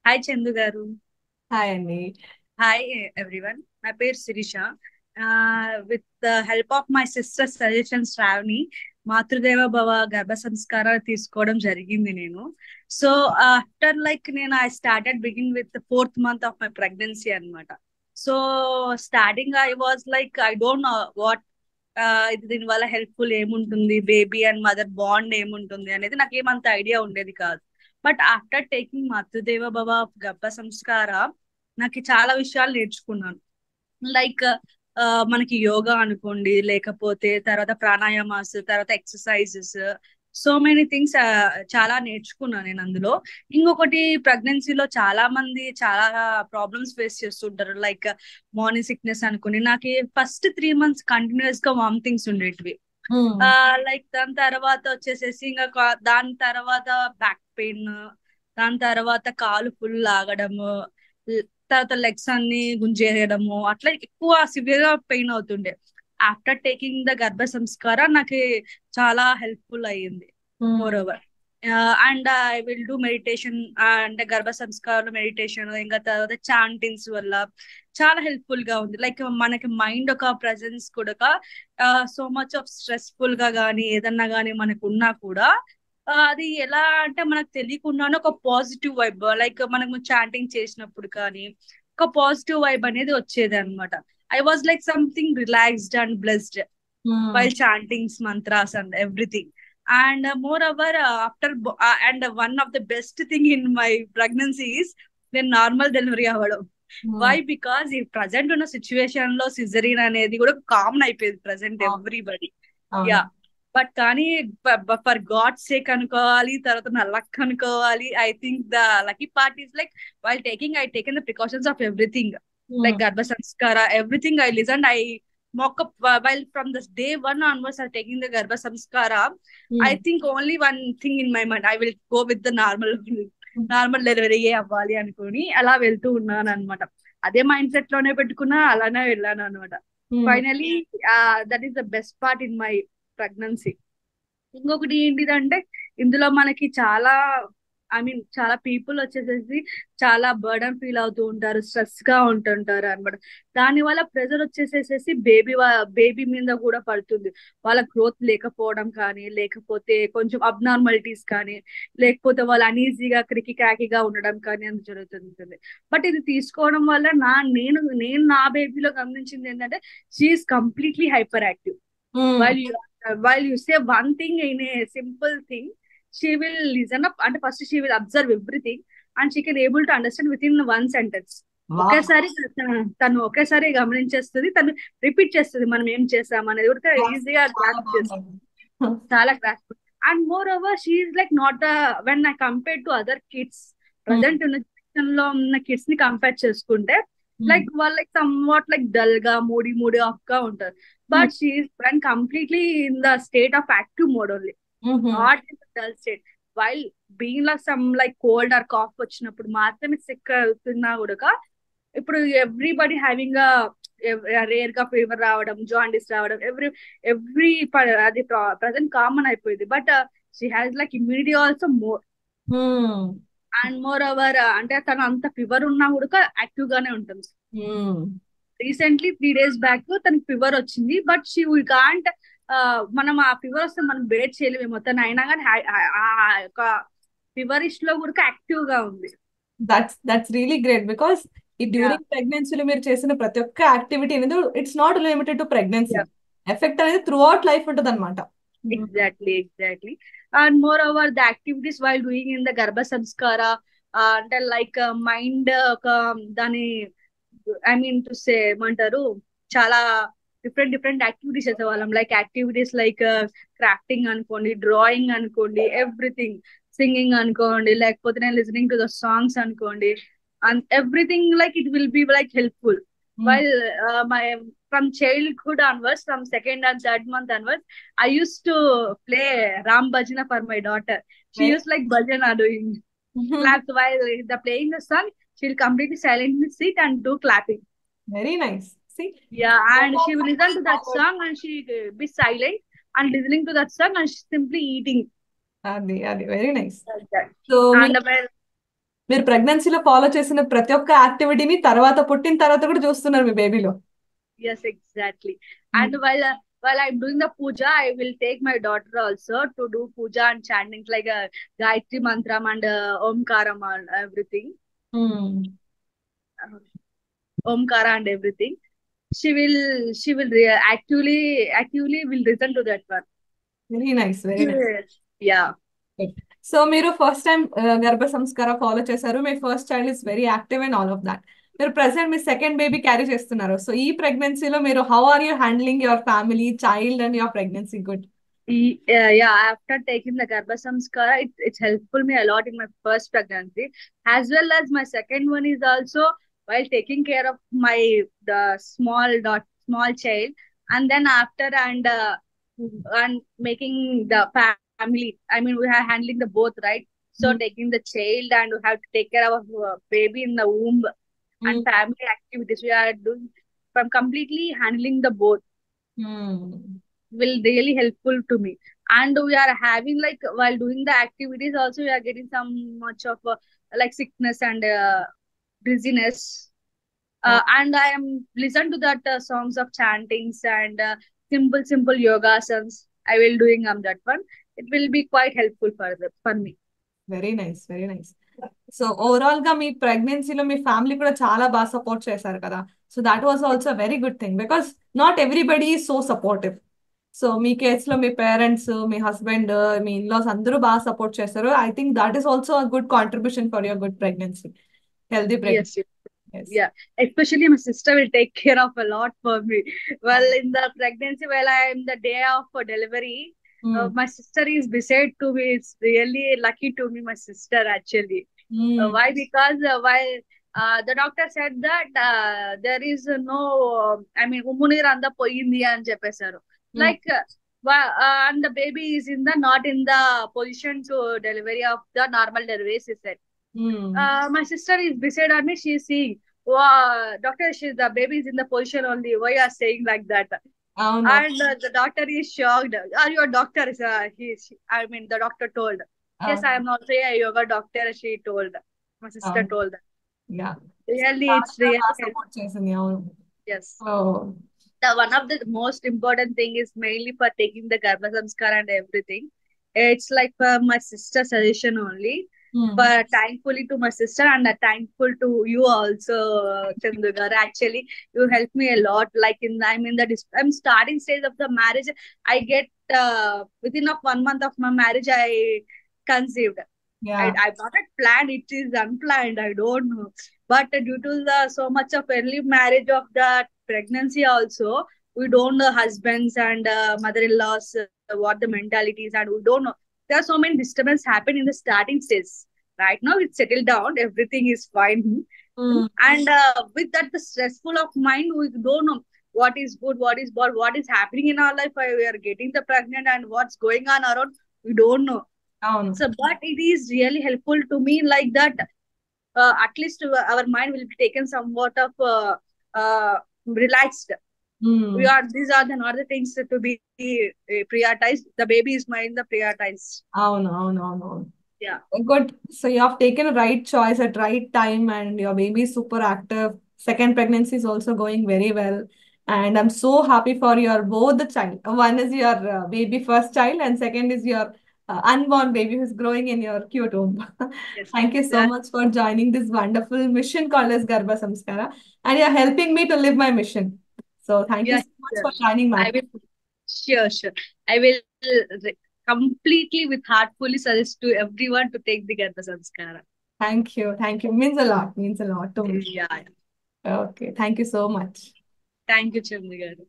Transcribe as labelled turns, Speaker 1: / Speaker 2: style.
Speaker 1: Hi Chandu garu.
Speaker 2: హాయ్ అండి.
Speaker 1: Hi everyone. నా పేరు Shirisha. With the help of my sister suggestions Shravani మాతృదేవ భవ గర్భ సంస్కారాలు తీసుకోవడం జరిగింది నేను. సో ఆఫ్టర్ లైక్ నేను I started begin with fourth month of my pregnancy అన్నమాట. So starting I was like I don't know what ఇది దీని వల్ల హెల్ప్ఫుల్ ఏముంటుంది, బేబీ అండ్ మదర్ బాండ్ ఏముంటుంది అనేది నాకు ఏమంత ఐడియా ఉండేది కాదు. బట్ ఆఫ్టర్ టేకింగ్ మాతృదేవ భవ గర్భ సంస్కార నాకు చాలా విషయాలు నేర్చుకున్నాను. లైక్ మనకి యోగా అనుకోండి, లేకపోతే తర్వాత ప్రాణాయామాస్, తర్వాత ఎక్సర్సైజెస్, సో మెనీ థింగ్స్ చాలా నేర్చుకున్నాను నేను అందులో. ఇంకొకటి, ప్రెగ్నెన్సీలో చాలా మంది చాలా ప్రాబ్లమ్స్ ఫేస్ చేస్తుంటారు. లైక్ మార్నింగ్ సిక్నెస్ అనుకుని నాకు ఫస్ట్ 3 months కంటిన్యూస్ గా వామిటింగ్స్ ఉండేటివి.
Speaker 2: మ్మ్.
Speaker 1: లైక్ దాని తర్వాత వచ్చేసేసి ఇంకా దాని తర్వాత బ్యాక్ పెయిన్, దాని తర్వాత కాలు ఫుల్ లాగడము, తర్వాత లెగ్స్ అన్ని గుంజేయడము, అట్లా ఎక్కువ సివియర్ గా పెయిన్ అవుతుండే. ఆఫ్టర్ టేకింగ్ ద గర్భ సంస్కార నాకు చాలా హెల్ప్ఫుల్ అయ్యింది.
Speaker 2: మ్మ్.
Speaker 1: More over and I will do meditation. అంటే గర్భ సంస్కారం మెడిటేషన్, ఇంకా తర్వాత చాంటింగ్స్ వల్ల చాలా హెల్ప్ఫుల్ గా ఉంది. లైక్ మనకి మైండ్ ఒక ప్రెసెన్స్ కూడా, సో మచ్ ఆఫ్ స్ట్రెస్ఫుల్ గా కానీ ఏదన్నా కానీ మనకు ఉన్నా కూడా అది ఎలా అంటే మనకు తెలియకుండానే ఒక పాజిటివ్ వైబ్, లైక్ మనము చాంటింగ్ చేసినప్పుడు కానీ ఒక పాజిటివ్ వైబ్ అనేది వచ్చేది అనమాట. I was like something relaxed and blessed
Speaker 2: hmm.
Speaker 1: while chanting mantras and everything. And moreover, after and one of the best thing in my pregnancy is then normal delivery అవ్వడం.
Speaker 2: మ్మ్.
Speaker 1: Why because ఈ present ఉన్న situation లో సిజరీన్ అనేది కూడా common అయిపోయింది present
Speaker 2: అవును.
Speaker 1: Everybody.
Speaker 2: అవును.
Speaker 1: Yeah. But కానీ ఫర్ గాడ్ సేక్ అనుకోవాలి, తర్వాత నా లక్ అనుకోవాలి. I think the lucky part is like while taking I taken the precautions of everything.
Speaker 2: Hmm.
Speaker 1: Like గర్భ సంస్కార everything I listen. I mock up while from this day one onwards are taking the garbha samskara. I
Speaker 2: hmm.
Speaker 1: think only one thing in my mind, I will go with the normal delivery అవ్వాలి అనుకుని అలా వెళ్తూ ఉన్నాను అనమాట. అదే mind set లోనే పెట్టుకున్నా, అలానే వెళ్ళాను అనమాట.
Speaker 2: మ్మ్.
Speaker 1: Finally that is the best part in my pregnancy. ఇంకొకటి ఏంటిదంటే, ఇందులో మనకి చాలా ఐ మీన్ చాలా పీపుల్ వచ్చేసేసి చాలా బర్డన్ ఫీల్ అవుతూ ఉంటారు, స్ట్రెస్ గా ఉంటుంటారు అనమాట. దాని వల్ల ప్రెజర్ వచ్చేసేసి బేబీ మీద కూడా పడుతుంది. వాళ్ళ గ్రోత్ లేకపోవడం కానీ, లేకపోతే కొంచెం అబ్నార్మాలిటీస్ కానీ, లేకపోతే వాళ్ళు అనీజీగా క్రికి క్రాకీగా ఉండడం కానీ అంత జరుగుతుంటుంది. బట్ ఇది తీసుకోవడం వల్ల నేను నా బేబీలో గమనించింది ఏంటంటే, she is completely hyper active.
Speaker 2: Hmm.
Speaker 1: while you while you say one thing in a simple thing, she will listen up and first she will observe everything and she can able to understand within one sentence.
Speaker 2: Wow.
Speaker 1: ఒకేసారి తను ఒకేసారి గమనించేస్తుంది, తను repeat చేస్తుంది మనం ఏం చేస్తాం అనేది కూడా ఈజీగా
Speaker 2: చాలా
Speaker 1: గ్రాస్ప్ చేస్తుంది.
Speaker 2: బాగుందండి.
Speaker 1: చాలా grasp. And more over she is like not when I compare to other kids,
Speaker 2: hmm.
Speaker 1: Present ఉన్న generation లో ఉన్న కిడ్స్ ని కంపేర్ చేసుకుంటే,
Speaker 2: మ్మ్.
Speaker 1: లైక్ వాళ్ళు like some what like dull గా మూడీ ఆఫ్ గా ఉంటారు.
Speaker 2: మ్మ్.
Speaker 1: But she is run completely in the state of active mode only,
Speaker 2: hmm.
Speaker 1: not in the dull state. While being like some like cold or cough వచ్చినప్పుడు మాత్రమే sick అవుతున్నా కూడా, ఇప్పుడు everybody having rare గా fever రావడం, jaundice రావడం, every అది present common అయిపోయింది. But she has like immunity also more.
Speaker 2: Hmm.
Speaker 1: And more over అంటే తను అంత ఫీవర్ ఉన్నా కూడా యాక్టివ్ గానే ఉంటుంది.
Speaker 2: మ్మ్.
Speaker 1: రీసెంట్లీ 3 days బ్యాక్ తనకి ఫీవర్ వచ్చింది. బట్ షీ కాంట్, మనం ఆ ఫీవర్ వస్తే మనం బేర్ చేయలేమేమో, తను అయినా కానీ ఒక ఫీవరిష్ లో కూడా యాక్టివ్ గా ఉంది.
Speaker 2: దట్స్ రియలీ గ్రేట్ బికాస్ ఈ
Speaker 1: యా.
Speaker 2: డ్యూరింగ్ ప్రెగ్నెన్సీలో మీరు చేసిన ప్రతి ఒక్క యాక్టివిటీ అనేది it's not limited to pregnancy.
Speaker 1: Yeah.
Speaker 2: Effect అనేది త్రూ అవుట్ లైఫ్ ఉంటుంది అనమాట.
Speaker 1: Exactly. And more over the activities while doing in the గర్భ సంస్కార, అంటే లైక్ మైండ్ ఒక దాని ఐ మీన్ టు సే ఏమంటారు, చాలా డిఫరెంట్ డిఫరెంట్ యాక్టివిటీస్ చేసేవాళ్ళం. లైక్ యాక్టివిటీస్ లైక్ క్రాఫ్టింగ్ అనుకోండి, డ్రాయింగ్ అనుకోండి, ఎవ్రీథింగ్, సింగింగ్ అనుకోండి, లేకపోతే నేను లిసనింగ్ టు ద సాంగ్స్ అనుకోండి, and everything like it will be like helpful.
Speaker 2: Hmm.
Speaker 1: While my from childhood onwards, from second and third month onwards, I used to play Ram Bhajana for my daughter. She
Speaker 2: very
Speaker 1: used like bhajana doing claps while the playing the song. She'll completely silently sit and do clapping.
Speaker 2: Very nice. సి
Speaker 1: Yeah, and she will listen to that song and she be silent and listening to that song and she simply eating
Speaker 2: అది అది very nice.
Speaker 1: like that.
Speaker 2: So
Speaker 1: And
Speaker 2: మీకు
Speaker 1: well,
Speaker 2: మీరు ప్రెగ్నెన్సీలో follow చేసిన ప్రతి ఒక్క యాక్టివిటీని తర్వాత పుట్టిన తర్వాత కూడా చూస్తున్నారు మీ బేబీలో.
Speaker 1: Yes, exactly. And while I'm doing the puja, I will take my daughter also to do puja and chanting like a Gayatri Mantram and Omkaram and everything. Uh, Omkara and everything. She will actively will listen to that one.
Speaker 2: Very nice, very nice.
Speaker 1: Yes. Yeah.
Speaker 2: So మీరు first time గర్భ సంస్కార follow చేశారు, మీ first child is very active and all of that. మీరు present మీ second baby carry చేస్తున్నారు. So ఈ ప్రెగ్నెన్సీలో మీరు how are you handling your family, child and your pregnancy? Good.
Speaker 1: Yeah, after taking the Garbha Samskara, it's helpful me a lot in my first pregnancy, as well as my second one is also while taking care of the small child, and then after and making the family. I mean, we are handling the both, right? So taking the child and we have to take care of baby in the womb and family activities. We are doing from completely handling the both. Will really helpful to me, and we are having like while doing the activities also we are getting some much of like sickness and dizziness, and I am listen to that songs of chantings and simple yoga asanas I will doing that one. It will be quite helpful for me.
Speaker 2: Very nice, very nice. So overall గా మీ ప్రెగ్నెన్సీలో మీ family కూడా చాలా బాగా support చేశారు కదా. So that was also very good thing, because not everybody is so supportive. So మీ కేసులో మీ పేరెంట్స్, మీ హస్బెండ్, మీ ఇన్లాస్ అందరూ బాగా సపోర్ట్ చేస్తారు. I think that is also a good contribution for your good pregnancy, healthy
Speaker 1: Yes,
Speaker 2: pregnancy.
Speaker 1: yes. Yeah, especially my sister will take care of a lot for me. Well, in the pregnancy, while I am the day of delivery, my sister is beside to me. It's really lucky to me, my sister actually. Why? Because while the doctor said that there is no, I mean, umunir anda poyindi అని చెప్పేశారు. Like, and the baby is not in the position to delivery of the normal delivery, she said. My sister is beside me. She is seeing, wow, doctor, the baby is in the position only. Why you are saying like that? And the doctor is shocked. Are you a doctor? I mean, the doctor told. Yes, I am also a yoga doctor. She told. My sister told.
Speaker 2: Yeah.
Speaker 1: Really, it's really helpful. Yes. One of the most important thing is mainly for taking the Garbha Samskara and everything. It's like for my sister's suggestion only. But thankfully to my sister and thankful to you also, Chandu gar. Actually, you helped me a lot. Like I'm starting stage of the marriage. I get within of 1 month of my marriage, I conceived. Yeah. I got it planned. It is unplanned. I don't know. But due to the so much of early marriage of that pregnancy also, we don't know husbands and mother-in-laws what the mentalities, and we don't know. There are so many disturbance happen in the starting stage. Right now it's settled down, everything is fine. And with that the stressful of mind, we don't know what is good, what is bad, what is happening in our life, why we are getting the pregnant and what's going on around, we don't know. So but it is really helpful to me like that. At least our mind will be taken somewhat of relaxed. These are the not the things to be prioritized. The baby is mind the prioritized. Yeah.
Speaker 2: Good. So you have taken a right choice at right time, and your baby is super active. Second pregnancy is also going very well, and I'm so happy for your both the child. One is your baby first child, and second is your unborn baby who's growing in your cute womb.
Speaker 1: Yes.
Speaker 2: Thank you so much for joining this wonderful mission called as Garbha Samskara, and you're helping me to live my mission. So thank you so much for joining my.
Speaker 1: Sure. I will completely with heartfully suggest to everyone to take the Garbha Samskara.
Speaker 2: Thank you. Means a lot to me.
Speaker 1: Yeah.
Speaker 2: Okay. Thank you so much.
Speaker 1: Thank you, Chandu garu.